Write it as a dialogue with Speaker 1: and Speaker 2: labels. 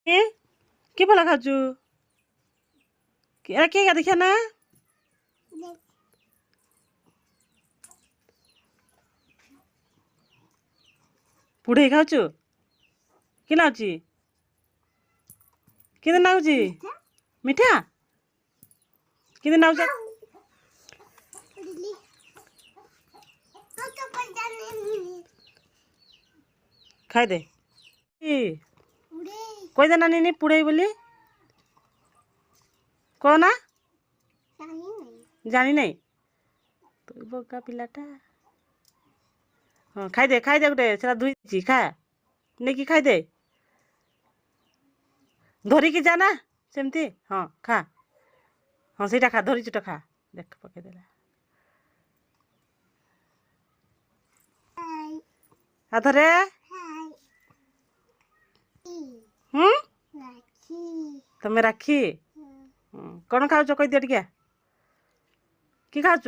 Speaker 1: ଏ କି ଭଲ ଖାଉଛୁ? ଏରା କିଏ ଦେଖିଆ ନା ପୁଢ଼େଇ ଖାଉଛୁ କି ଲାଗୁଛି? କେମିତି ନାଗୁଛି? ମିଠା କେମିତି ନାଗୁଛି? ଖାଇଦେ କହିଦେ ନା ନିନି ପୁଢ଼େଇ ବୋଲି କହ ନା ଜାଣି ନାହିଁ ତୁ ବୋକା ପିଲାଟା। ହଁ ଖାଇଦେ ଗୋଟେ ସେଟା ଧୋଇଛି ଖା ନେଇକି ଖାଇଦେ ଧରିକି ଯା ନା ସେମିତି। ହଁ ଖା ହଁ ସେଇଟା ଖା ଧରିଛୁ ତ ଖା ଦେଖ ପକେଇଦେଲା ହାତରେ। ତମେ ରାକ୍ଷୀ କଣ ଖାଉଛ କହିଦିଅ ଟିକେ କି ଖାଉଛ?